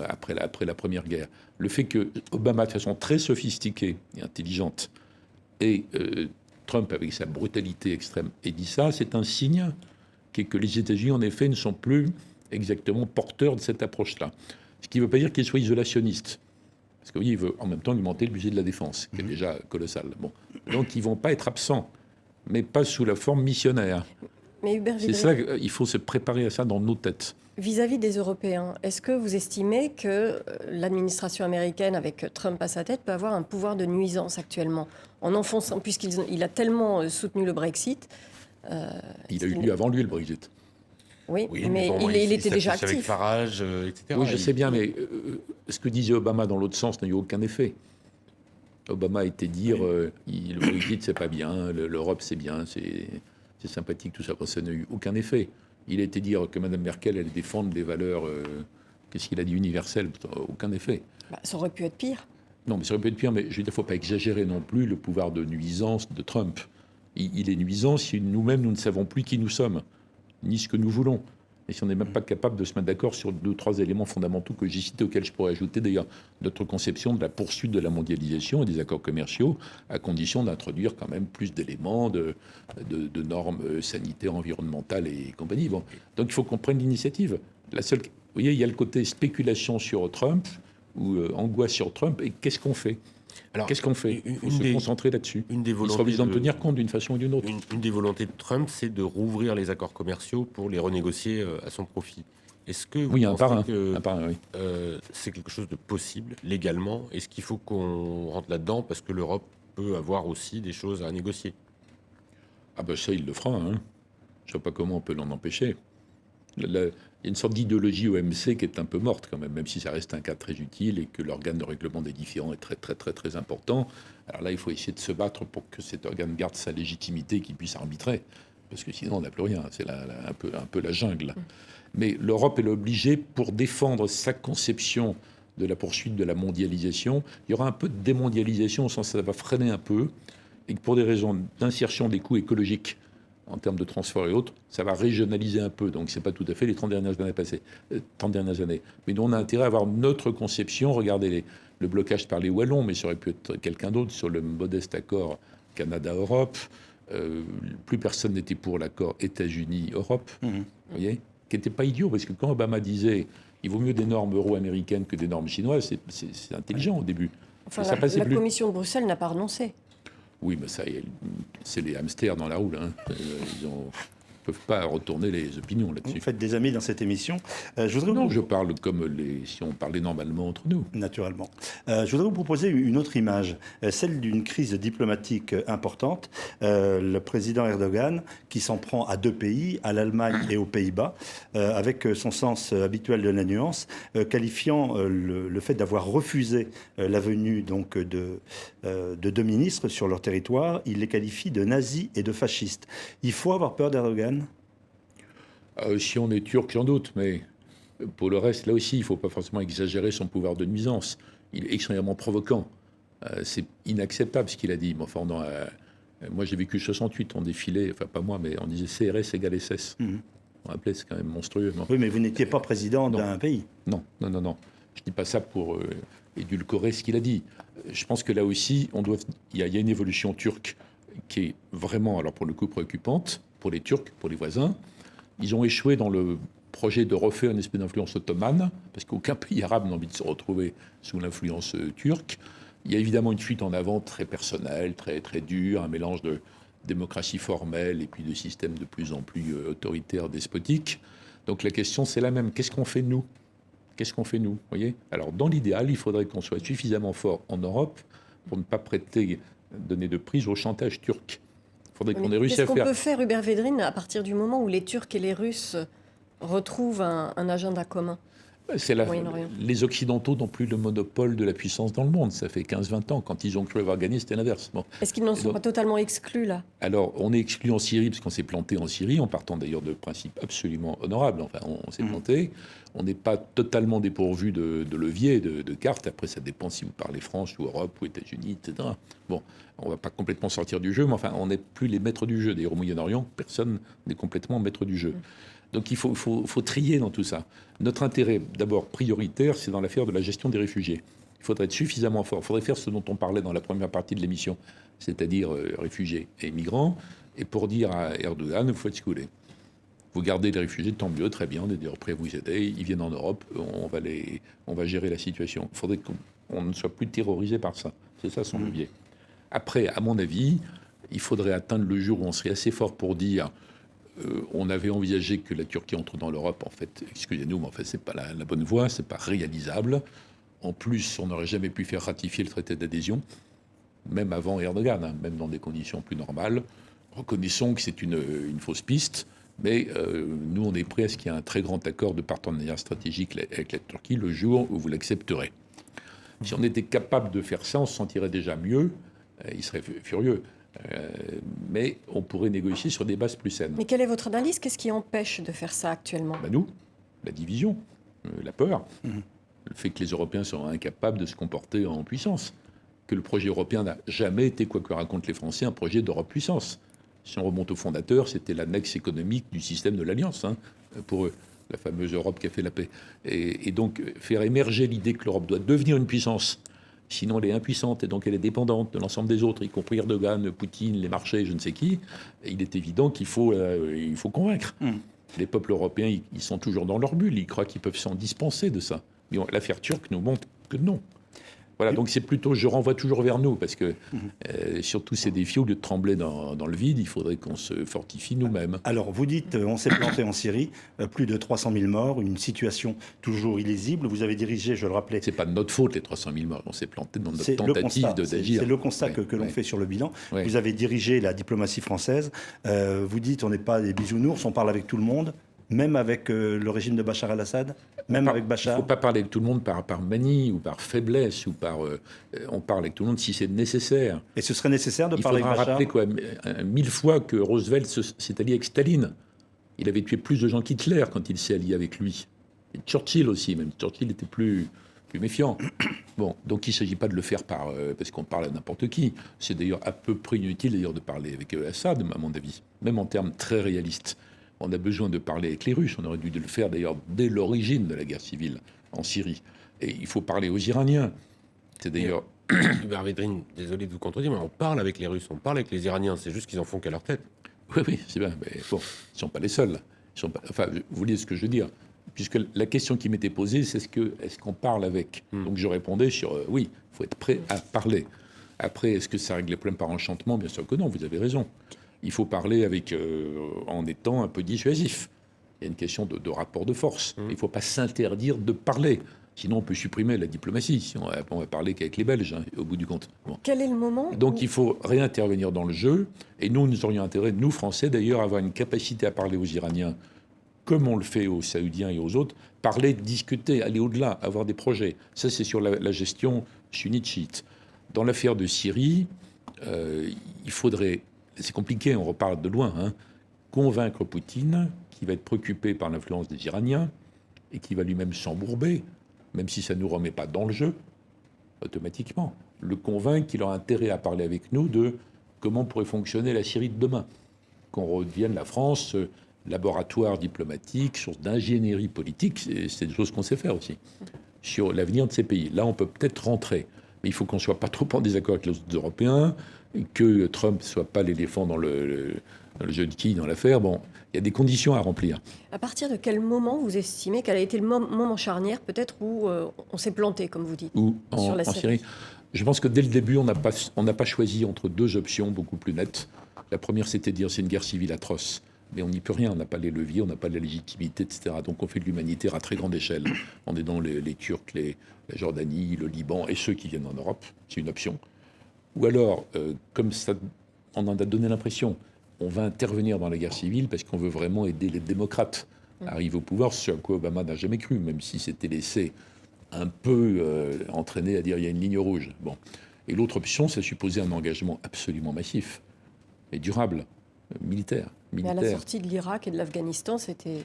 après la Première Guerre. Le fait que Obama, de façon très sophistiquée et intelligente, et Trump, avec sa brutalité extrême, ait dit ça, c'est un signe que les États-Unis, en effet, ne sont plus exactement porteurs de cette approche-là. Ce qui ne veut pas dire qu'ils soient isolationnistes. Parce que oui, il veut en même temps augmenter le budget de la défense, qui est déjà colossal. Bon. Donc ils ne vont pas être absents, mais pas sous la forme missionnaire. Mais Hubert C'est Védrine, ça qu'il faut se préparer à ça dans nos têtes. vis-à-vis des Européens, est-ce que vous estimez que l'administration américaine, avec Trump à sa tête, peut avoir un pouvoir de nuisance actuellement, en enfonçant, puisqu'il a tellement soutenu le Brexit Il a eu lieu avant lui, le Brexit. Oui, Oui, mais bon, il était déjà s'affiche avec actif. Farage, etc. Oui, je sais bien, mais ce que disait Obama dans l'autre sens n'a eu aucun effet. Obama a été dire le Brexit, c'est pas bien, l'Europe, c'est bien, c'est sympathique, tout ça. Ça n'a eu aucun effet. Il a été dire que Mme Merkel allait défendre des valeurs, qu'est-ce qu'il a dit, universelles, aucun effet. Ça aurait pu être pire. Non, mais ça aurait pu être pire, mais je veux dire, il ne faut pas exagérer non plus le pouvoir de nuisance de Trump. Il est nuisant si nous-mêmes, nous ne savons plus qui nous sommes, ni ce que nous voulons. Et si on n'est même pas capable de se mettre d'accord sur 2 ou 3 éléments fondamentaux que j'ai cités, auxquels je pourrais ajouter d'ailleurs notre conception de la poursuite de la mondialisation et des accords commerciaux, à condition d'introduire quand même plus d'éléments de normes sanitaires, environnementales et compagnie. Bon. Donc il faut qu'on prenne l'initiative. Vous voyez, il y a le côté spéculation sur Trump, ou angoisse sur Trump, et qu'est-ce qu'on fait ? Alors, qu'est-ce qu'on fait ? Il faut se concentrer là-dessus. Une des Il sera volontés obligé d'en de- tenir compte d'une façon ou d'une autre. Une des volontés de Trump, c'est de rouvrir les accords commerciaux pour les renégocier à son profit. Est-ce que vous Oui, un par pensez un. que Un par un, oui. c'est quelque chose de possible légalement? Est-ce qu'il faut qu'on rentre là-dedans parce que l'Europe peut avoir aussi des choses à négocier? Ah ben ça, il le fera. Hein. Je ne sais pas comment on peut l'en empêcher. Il y a une sorte d'idéologie OMC qui est un peu morte quand même, même si ça reste un cas très utile et que l'organe de règlement des différends est très très très très important. Alors là, il faut essayer de se battre pour que cet organe garde sa légitimité et qu'il puisse arbitrer, parce que sinon on n'a plus rien. C'est un peu la jungle. Mais l'Europe est obligée, pour défendre sa conception de la poursuite de la mondialisation, il y aura un peu de démondialisation au sens où ça va freiner un peu, et que pour des raisons d'insertion des coûts écologiques en termes de transport et autres, ça va régionaliser un peu. Donc, ce n'est pas tout à fait les 30 dernières années passées. 30 dernières années. Mais nous, on a intérêt à avoir notre conception. Regardez le blocage par les Wallons, mais ça aurait pu être quelqu'un d'autre sur le modeste accord Canada-Europe. Plus personne n'était pour l'accord États-Unis-Europe, vous voyez, qui n'était pas idiot, parce que quand Obama disait il vaut mieux des normes euro-américaines que des normes chinoises, c'est intelligent au début. Enfin, Mais ça passait la plus. Commission de Bruxelles n'a pas renoncé. Oui, mais ça, c'est les hamsters dans la roue. Hein. Ils ne peuvent pas retourner les opinions Vous là-dessus. faites des amis dans cette émission. Je voudrais Non, vous... je parle comme si on parlait normalement entre nous. Naturellement. Je voudrais vous proposer une autre image, celle d'une crise diplomatique importante. Le président Erdogan qui s'en prend à 2 pays, à l'Allemagne et aux Pays-Bas, avec son sens habituel de la nuance, qualifiant le fait d'avoir refusé la venue donc, de 2 ministres sur leur territoire. Il les qualifie de nazis et de fascistes. Il faut avoir peur d'Erdogan ? Si on est turc, sans doute, mais pour le reste, là aussi, il ne faut pas forcément exagérer son pouvoir de nuisance. Il est extrêmement provoquant. C'est inacceptable ce qu'il a dit. Mais enfin, moi, j'ai vécu 68, on défilait, enfin pas moi, mais on disait CRS égale SS. On appelait, c'est quand même monstrueux. Non, Oui, mais vous n'étiez pas président Non. d'un pays. non. Je ne dis pas ça pour édulcorer ce qu'il a dit. Je pense que là aussi, il y a une évolution turque qui est vraiment, alors pour le coup, préoccupante pour les Turcs, pour les voisins. Ils ont échoué dans le projet de refaire une espèce d'influence ottomane, parce qu'aucun pays arabe n'a envie de se retrouver sous l'influence turque. Il y a évidemment une fuite en avant très personnelle, très, très dure, un mélange de démocratie formelle et puis de systèmes de plus en plus autoritaires, despotiques. Donc la question, c'est la même. Qu'est-ce qu'on fait, nous ? Qu'est-ce qu'on fait, nous ? Voyez ? Alors, dans l'idéal, il faudrait qu'on soit suffisamment fort en Europe pour ne pas donner de prise au chantage turc. Il faudrait qu'on ait réussi à Qu'est-ce qu'on faire... peut faire, Hubert Védrine, à partir du moment où les Turcs et les Russes retrouvent un agenda commun ? C'est Moyen-Orient. les Occidentaux n'ont plus le monopole de la puissance dans le monde. Ça fait 15-20 ans. Quand ils ont cru avoir gagné, c'était l'inverse. Bon. Est-ce qu'ils n'en sont pas totalement exclus, là ? Alors, on est exclu en Syrie, parce qu'on s'est planté en Syrie, en partant d'ailleurs de principes absolument honorables. Enfin, on s'est planté. On n'est pas totalement dépourvu de levier, de cartes. Après, ça dépend si vous parlez France ou Europe ou États-Unis, etc. Bon, on ne va pas complètement sortir du jeu, mais enfin, on n'est plus les maîtres du jeu. D'ailleurs, au Moyen-Orient, personne n'est complètement maître du jeu. Donc il faut trier dans tout ça. Notre intérêt, d'abord prioritaire, c'est dans l'affaire de la gestion des réfugiés. Il faudrait être suffisamment fort. Il faudrait faire ce dont on parlait dans la première partie de l'émission, c'est-à-dire réfugiés et migrants, et pour dire à Erdogan, vous faites ce que vous voulez. Vous gardez les réfugiés, tant mieux, très bien, on est d'ailleurs prêt à vous aider, ils viennent en Europe, on va gérer la situation. Il faudrait qu'on ne soit plus terrorisé par ça. C'est ça son levier. Après, à mon avis, il faudrait atteindre le jour où on serait assez fort pour dire on avait envisagé que la Turquie entre dans l'Europe. En fait, excusez-nous, mais en fait, c'est pas la bonne voie, c'est pas réalisable. En plus, on n'aurait jamais pu faire ratifier le traité d'adhésion, même avant Erdogan, hein, même dans des conditions plus normales. Reconnaissons que c'est une fausse piste, mais nous, on est prêt à ce qu'il y ait un très grand accord de partenariat stratégique avec la Turquie le jour où vous l'accepterez. Si on était capable de faire ça, on se sentirait déjà mieux. Il serait furieux. Mais on pourrait négocier sur des bases plus saines. Mais quelle est votre analyse? Qu'est-ce qui empêche de faire ça actuellement? Nous, la division, la peur, le fait que les Européens sont incapables de se comporter en puissance, que le projet européen n'a jamais été, quoi que racontent les Français, un projet d'Europe puissance. Si on remonte au fondateur, c'était l'annexe économique du système de l'Alliance, hein, pour eux, la fameuse Europe qui a fait la paix. Et donc, faire émerger l'idée que l'Europe doit devenir une puissance, sinon elle est impuissante et donc elle est dépendante de l'ensemble des autres, y compris Erdogan, Poutine, les marchés, je ne sais qui, il est évident qu'il faut convaincre. Les peuples européens, ils sont toujours dans leur bulle, ils croient qu'ils peuvent s'en dispenser de ça. Mais l'affaire turque nous montre que non. Voilà, donc c'est plutôt, je renvoie toujours vers nous, parce que sur tous ces défis, au lieu de trembler dans le vide, il faudrait qu'on se fortifie nous-mêmes. Alors, vous dites, on s'est planté en Syrie, plus de 300 000 morts, une situation toujours illisible. Vous avez dirigé, je le rappelais... C'est pas de notre faute, les 300 000 morts. On s'est planté dans notre tentative d'agir. C'est le constat que l'on fait sur le bilan. Vous avez dirigé la diplomatie française. Vous dites, on n'est pas des bisounours, on parle avec tout le monde. Même avec le régime de Bachar el-Assad, même avec Bachar. Il ne faut pas parler avec tout le monde par manie ou par faiblesse, ou par. On parle avec tout le monde si c'est nécessaire. Et ce serait nécessaire de parler avec Bachar. Il faudra rappeler 1000 fois que Roosevelt s'est allié avec Staline. Il avait tué plus de gens qu'Hitler quand il s'est allié avec lui. Et Churchill aussi, même. Churchill était plus méfiant. Bon, donc il ne s'agit pas de le faire parce qu'on parle à n'importe qui. C'est d'ailleurs à peu près inutile d'ailleurs de parler avec Assad, à mon avis, même en termes très réalistes. On a besoin de parler avec les Russes. On aurait dû le faire d'ailleurs dès l'origine de la guerre civile en Syrie. Et il faut parler aux Iraniens. C'est d'ailleurs... Hubert Védrine, désolé de vous contredire, mais on parle avec les Russes, on parle avec les Iraniens. C'est juste qu'ils en font qu'à leur tête. Oui, c'est bien. Mais bon, ils ne sont pas les seuls. Enfin, vous voyez ce que je veux dire. Puisque la question qui m'était posée, c'est est-ce qu'on parle avec Donc je répondais sur oui, il faut être prêt à parler. Après, est-ce que ça règle les problèmes par enchantement? Bien sûr que non, vous avez raison. Il faut parler en étant un peu dissuasif. Il y a une question de rapport de force. Il ne faut pas s'interdire de parler. Sinon, on peut supprimer la diplomatie. On va parler qu'avec les Belges, hein, au bout du compte. Bon. Quel est le moment Donc, il faut réintervenir dans le jeu. Et nous aurions intérêt, nous, Français, d'ailleurs, à avoir une capacité à parler aux Iraniens, comme on le fait aux Saoudiens et aux autres, parler, discuter, aller au-delà, avoir des projets. Ça, c'est sur la gestion sunnite-chiite. Dans l'affaire de Syrie, il faudrait... C'est compliqué, on reparle de loin. Hein. Convaincre Poutine, qui va être préoccupé par l'influence des Iraniens, et qui va lui-même s'embourber, même si ça ne nous remet pas dans le jeu, automatiquement. Le convaincre qu'il a intérêt à parler avec nous de comment pourrait fonctionner la Syrie de demain. Qu'on redevienne la France laboratoire diplomatique, source d'ingénierie politique, c'est des choses qu'on sait faire aussi, sur l'avenir de ces pays. Là, on peut peut-être rentrer, mais il faut qu'on ne soit pas trop en désaccord avec les autres Européens, que Trump ne soit pas l'éléphant dans le jeu de quilles dans l'affaire. Bon, il y a des conditions à remplir. À partir de quel moment vous estimez quel a été le moment charnière, peut-être, où on s'est planté, comme vous dites, sur la Syrie? Je pense que dès le début, on n'a pas choisi entre deux options beaucoup plus nettes. La première, c'était de dire c'est une guerre civile atroce. Mais on n'y peut rien, on n'a pas les leviers, on n'a pas la légitimité, etc. Donc on fait de l'humanitaire à très grande échelle. On est dans les Turcs, la Jordanie, le Liban et ceux qui viennent en Europe. C'est une option. Ou alors, comme ça, on en a donné l'impression, on va intervenir dans la guerre civile parce qu'on veut vraiment aider les démocrates à arriver au pouvoir, ce à quoi Obama n'a jamais cru, même s'il s'était laissé un peu entraîner à dire il y a une ligne rouge. Bon. Et l'autre option, ça supposait un engagement absolument massif et durable, militaire. Mais à la sortie de l'Irak et de l'Afghanistan, c'était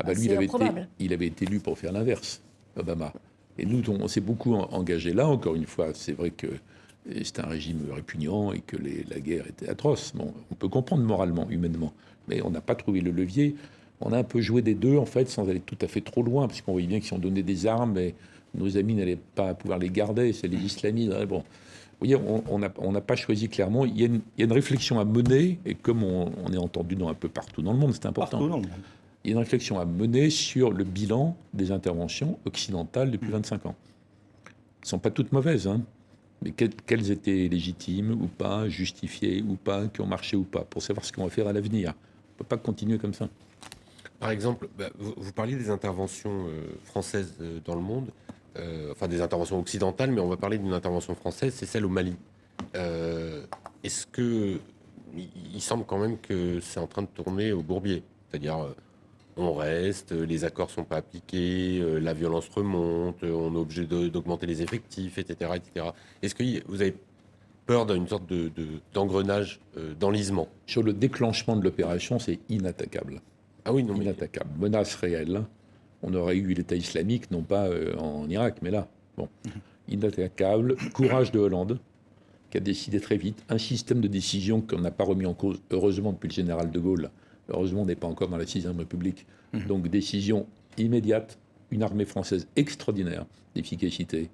lui, improbable. Il avait été élu pour faire l'inverse, Obama. Et nous, on s'est beaucoup engagé là. Encore une fois, c'est vrai que c'est un régime répugnant et que la guerre était atroce. Bon, on peut comprendre moralement, humainement, mais on n'a pas trouvé le levier. on a un peu joué des deux, en fait, sans aller tout à fait trop loin, parce qu'on voyait bien que si on donnait des armes, mais nos amis n'allaient pas pouvoir les garder, c'est les islamistes. Bon. Vous voyez, on n'a pas choisi clairement. Il y a une réflexion à mener, et comme on est entendu un peu partout dans le monde, c'est important. Partout dans le monde. Il y a une réflexion à mener sur le bilan des interventions occidentales depuis 25 ans. Elles ne sont pas toutes mauvaises, hein, mais quelles étaient légitimes ou pas, justifiées ou pas, qui ont marché ou pas, pour savoir ce qu'on va faire à l'avenir. On ne peut pas continuer comme ça. Par exemple, vous parliez des interventions françaises dans le monde, enfin des interventions occidentales, mais on va parler d'une intervention française, c'est celle au Mali. Est-ce que il semble quand même que c'est en train de tourner au bourbier, c'est-à-dire on reste, les accords sont pas appliqués, la violence remonte, on est obligé d'augmenter les effectifs, etc., etc. Est-ce que vous avez peur d'une sorte d'engrenage, d'enlisement? Sur le déclenchement de l'opération, c'est inattaquable. Ah oui, non, mais Inattaquable. Menace réelle. On aurait eu l'État islamique, non pas en Irak, mais là. Bon. Inattaquable. Courage de Hollande, qui a décidé très vite. Un système de décision qu'on n'a pas remis en cause, heureusement, depuis le général de Gaulle. Heureusement, on n'est pas encore dans la 6e République. Donc, décision immédiate. Une armée française extraordinaire d'efficacité.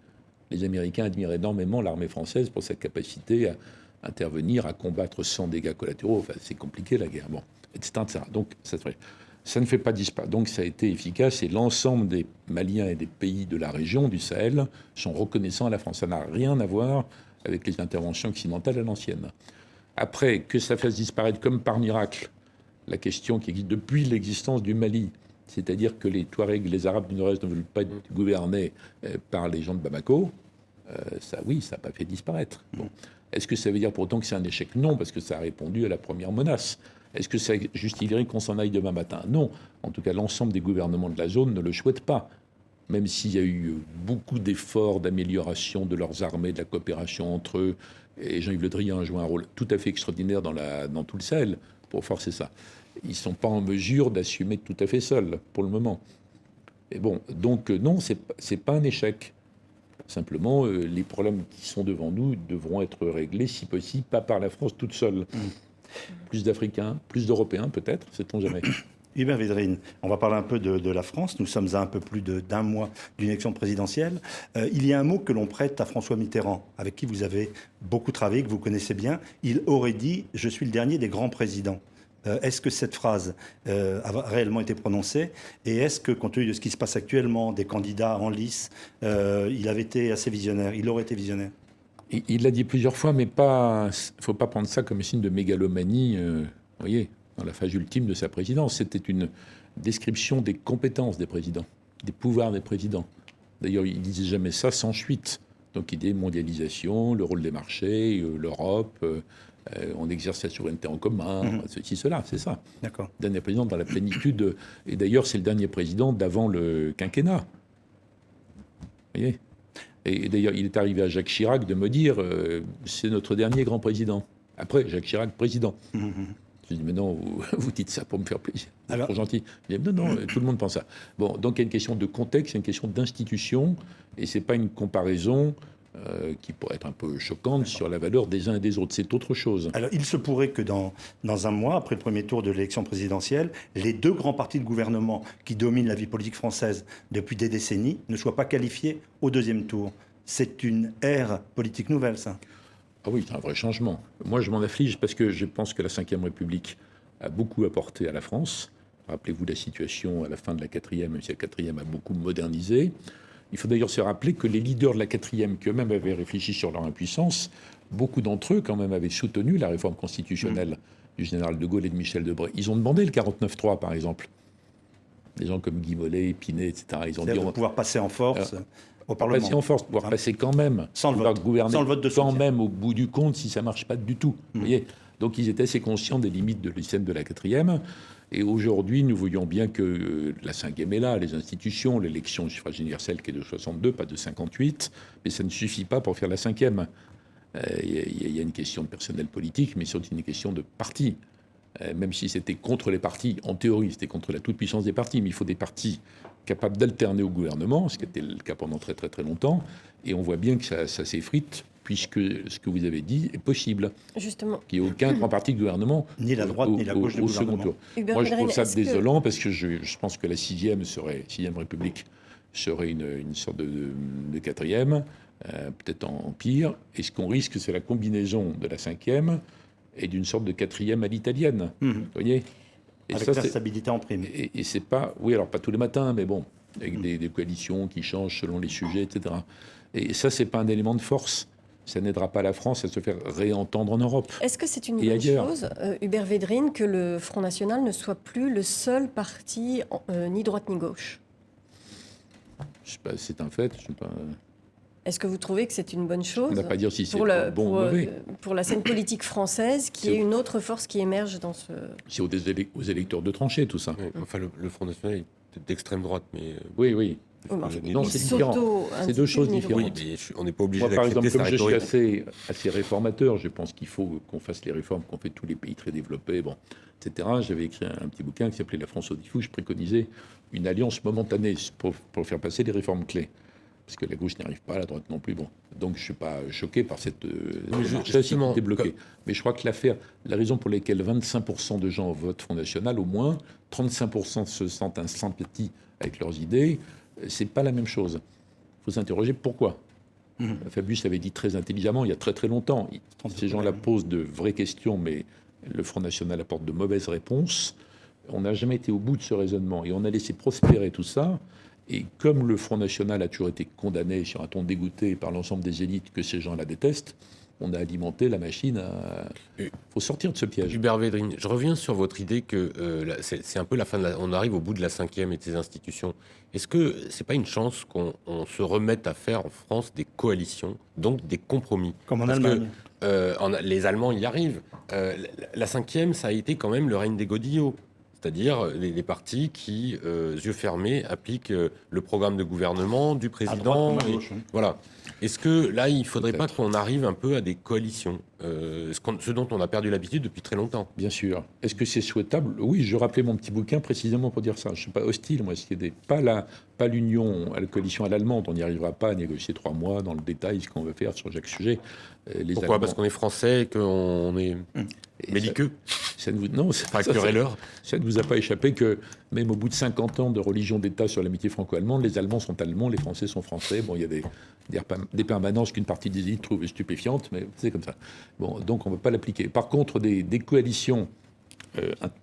Les Américains admirent énormément l'armée française pour sa capacité à intervenir, à combattre sans dégâts collatéraux. Enfin, c'est compliqué, la guerre. Bon. Etc. Donc, ça ne fait pas disparaître. Donc, ça a été efficace et l'ensemble des Maliens et des pays de la région, du Sahel, sont reconnaissants à la France. Ça n'a rien à voir avec les interventions occidentales à l'ancienne. Après, que ça fasse disparaître comme par miracle la question qui existe depuis l'existence du Mali, c'est-à-dire que les Touaregs, les Arabes du Nord-Est ne veulent pas être gouvernés par les gens de Bamako, ça, oui, ça n'a pas fait disparaître. Bon. Est-ce que ça veut dire pour autant que c'est un échec? Non, parce que ça a répondu à la première menace. Est-ce que ça justifierait qu'on s'en aille demain matin? Non. En tout cas, l'ensemble des gouvernements de la zone ne le souhaitent pas. Même s'il y a eu beaucoup d'efforts d'amélioration de leurs armées, de la coopération entre eux, et Jean-Yves Le Drian a joué un rôle tout à fait extraordinaire dans tout le Sahel pour forcer ça. Ils ne sont pas en mesure d'assumer tout à fait seuls, pour le moment. Et bon, donc non, c'est pas un échec. Simplement, les problèmes qui sont devant nous devront être réglés, si possible, pas par la France toute seule. Plus d'Africains, plus d'Européens peut-être, sait-on jamais. Hubert Védrine, on va parler un peu de la France. Nous sommes à un peu plus d'un mois d'une élection présidentielle. Il y a un mot que l'on prête à François Mitterrand, avec qui vous avez beaucoup travaillé, que vous connaissez bien. Il aurait dit « Je suis le dernier des grands présidents ». Est-ce que cette phrase a réellement été prononcée? Et est-ce que, compte tenu de ce qui se passe actuellement, des candidats en lice, il avait été assez visionnaire, il aurait été visionnaire? Il l'a dit plusieurs fois, mais il ne faut pas prendre ça comme signe de mégalomanie, voyez, dans la phase ultime de sa présidence. C'était une description des compétences des présidents, des pouvoirs des présidents. D'ailleurs, il ne disait jamais ça sans fuite. Donc, il dit mondialisation, le rôle des marchés, l'Europe, on exerce la souveraineté en commun, ceci, cela, c'est ça. D'accord. Dernier président dans la plénitude. Et d'ailleurs, c'est le dernier président d'avant le quinquennat. Vous voyez? Et d'ailleurs, il est arrivé à Jacques Chirac de me dire c'est notre dernier grand président. Après, Jacques Chirac, président. Je dis mais non, vous dites ça pour me faire plaisir. C'est trop gentil. Il dit, non, tout le monde pense ça. Bon, donc il y a une question de contexte, c'est une question d'institution, et c'est pas une comparaison qui pourrait être un peu choquante sur la valeur des uns et des autres. C'est autre chose. Alors, il se pourrait que dans un mois, après le premier tour de l'élection présidentielle, les deux grands partis de gouvernement qui dominent la vie politique française depuis des décennies ne soient pas qualifiés au deuxième tour. C'est une ère politique nouvelle, ça. Ah oui, c'est un vrai changement. Moi, je m'en afflige parce que je pense que la Ve République a beaucoup apporté à la France. Rappelez-vous la situation à la fin de la 4e, même si la 4e a beaucoup modernisé. Il faut d'ailleurs se rappeler que les leaders de la 4e, qui eux-mêmes avaient réfléchi sur leur impuissance, beaucoup d'entre eux, quand même, avaient soutenu la réforme constitutionnelle du général de Gaulle et de Michel Debré. Ils ont demandé le 49-3, par exemple. Des gens comme Guy Mollet, Pinet, etc. Ils ont dit... pouvoir passer en force au Parlement. Passer en force, pouvoir passer quand même. Sans le vote. Gouverner Sans le vote de soutien. quand même, au bout du compte, si ça ne marche pas du tout. Vous voyez. Donc, ils étaient assez conscients des limites de l'hygiène de la 4e. Et aujourd'hui, nous voyons bien que la 5e est là, les institutions, l'élection du suffrage universel qui est de 62, pas de 58, mais ça ne suffit pas pour faire la 5e. Il y a une question de personnel politique, mais surtout une question de parti. Même si c'était contre les partis, en théorie, c'était contre la toute-puissance des partis, mais il faut des partis capables d'alterner au gouvernement, ce qui était le cas pendant très très très longtemps, et on voit bien que ça s'effrite puisque ce que vous avez dit est possible. Justement. Qu'il n'y ait aucun grand parti de gouvernement Ni la droite, ni la gauche du au second gouvernement. tour. Hubert Moi, je trouve Védrine, ça est-ce que- désolant parce que je pense que la sixième République serait une sorte de quatrième, peut-être en pire. Et ce qu'on risque, c'est la combinaison de la cinquième et d'une sorte de quatrième à l'italienne. Vous voyez? Et Avec ça, la c'est- stabilité en prime. et c'est pas, oui, alors pas tous les matins, mais bon, avec des coalitions qui changent selon les sujets, etc. Et ça, c'est pas un élément de force. Ça n'aidera pas la France à se faire réentendre en Europe. Est-ce que c'est une Et bonne ailleurs. chose, Hubert Védrine, que le Front National ne soit plus le seul parti ni droite ni gauche? Je sais pas, c'est un fait. Je sais pas, Est-ce que vous trouvez que c'est une bonne on chose n'a pas à dire si c'est pour, bon ou mauvais. pour la scène politique française, qui est une autre force qui émerge dans ce... C'est aux électeurs de trancher, tout ça. Ouais, enfin, le Front National est peut-être d'extrême droite, mais... Oui, oui. Oui, mais enfin, Non, il c'est différent. s'auto-intitule C'est deux choses ni différentes. Oui, droite. mais on n'est pas obligé Moi, par exemple, d'accepter sa comme je suis rhétorique. assez réformateur, je pense qu'il faut qu'on fasse les réformes qu'ont fait tous les pays très développés, bon, etc. J'avais écrit un petit bouquin qui s'appelait La France au diffus. Je préconisais une alliance momentanée pour faire passer les réformes clés. Parce que la gauche n'y arrive pas, la droite non plus. Bon. Donc je ne suis pas choqué par cette démarche si justement, tout est bloqué. Mais je crois que la raison pour laquelle 25% de gens votent Front National, au moins, 35% se sentent en sympathie avec leurs idées, c'est pas la même chose. Il faut s'interroger pourquoi. Fabius avait dit très intelligemment il y a très très longtemps. Ces gens-là posent de vraies questions, mais le Front National apporte de mauvaises réponses. On n'a jamais été au bout de ce raisonnement et on a laissé prospérer tout ça. Et comme le Front National a toujours été condamné sur un ton dégoûté par l'ensemble des élites que ces gens la détestent, on a alimenté la machine à... Il faut sortir de ce piège. Hubert Védrine, je reviens sur votre idée que c'est un peu la fin on arrive au bout de la cinquième et de ces institutions. Est-ce que c'est pas une chance qu'on se remette à faire en France des coalitions, donc des compromis? Comme en Parce Allemagne. que, les Allemands y arrivent. La cinquième, ça a été quand même le règne des godillots. C'est-à-dire les partis qui, yeux fermés, appliquent le programme de gouvernement du À président. droite comme à et- gauche. voilà. Est-ce que là, il ne faudrait pas qu'on arrive un peu à des coalitions, ce dont on a perdu l'habitude depuis très longtemps? Bien sûr. Est-ce que c'est souhaitable? Oui, je rappelais mon petit bouquin précisément pour dire ça. Je ne suis pas hostile, moi. Pas l'union à la coalition à l'allemande. On n'y arrivera pas à négocier 3 mois dans le détail ce qu'on veut faire sur chaque sujet. Les Pourquoi? Allemands- Parce qu'on est français et qu'on est Et belliqueux, ça ne vous... Non, pas querelleur. ça ne vous a pas échappé que même au bout de 50 ans de religion d'État sur l'amitié franco-allemande, les Allemands sont allemands, les Français sont français. Bon, il y a des permanences qu'une partie des élites trouve stupéfiantes, mais c'est comme ça. Bon, donc on ne peut pas l'appliquer. Par contre, des coalitions,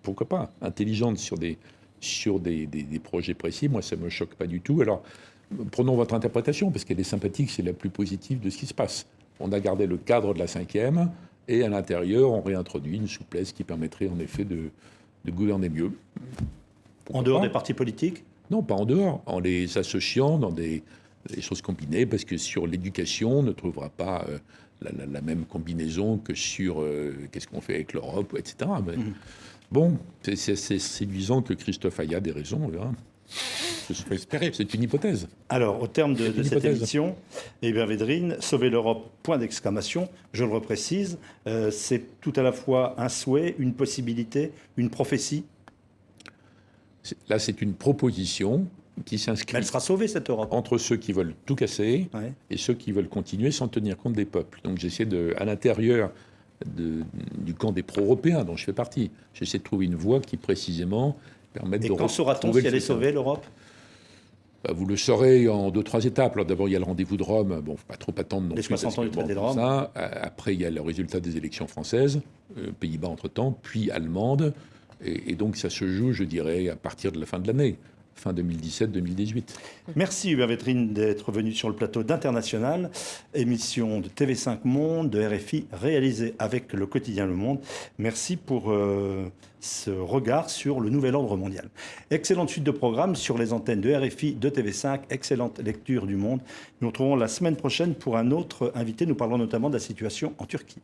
pourquoi pas, intelligentes sur des projets précis, moi, ça ne me choque pas du tout. Alors, prenons votre interprétation, parce qu'elle est sympathique, c'est la plus positive de ce qui se passe. On a gardé le cadre de la cinquième, et à l'intérieur, on réintroduit une souplesse qui permettrait en effet de gouverner mieux. Pourquoi En dehors pas? des partis politiques? Non, pas en dehors, en les associant dans des choses combinées, parce que sur l'éducation, on ne trouvera pas la même combinaison que sur qu'est-ce qu'on fait avec l'Europe, etc. Mais, bon, c'est séduisant que Christophe Ayat ait des raisons, on verra. Faut espérer. C'est une hypothèse. Alors, au terme de une cette hypothèse. émission, Hubert Védrine, sauver l'Europe, point d'exclamation, je le reprécise, c'est tout à la fois un souhait, une possibilité, une prophétie. Là, c'est une proposition qui Mais s'inscrit elle sera sauvée, cette Europe. entre ceux qui veulent tout casser Ouais. et ceux qui veulent continuer sans tenir compte des peuples. Donc j'essaie à l'intérieur du camp des pro-européens dont je fais partie, j'essaie de trouver une voie qui précisément permette Et de quand saura-t-on retrouver si elle est le soutien. sauvée, l'Europe? Vous le saurez en 2-3 étapes. Alors d'abord, il y a le rendez-vous de Rome. Bon, faut pas trop attendre non Les plus. 60 ans parce du que, traité de bon, Rome. ça, après, il y a le résultat des élections françaises, Pays-Bas entre-temps, puis allemandes. Et donc, ça se joue, je dirais, à partir de la fin de l'année, fin 2017-2018. Merci Hubert Védrine d'être venu sur le plateau d'International, émission de TV5 Monde, de RFI, réalisée avec le quotidien Le Monde. Merci pour ce regard sur le nouvel ordre mondial. Excellente suite de programmes sur les antennes de RFI, de TV5, excellente lecture du Monde. Nous nous retrouvons la semaine prochaine pour un autre invité. Nous parlerons notamment de la situation en Turquie.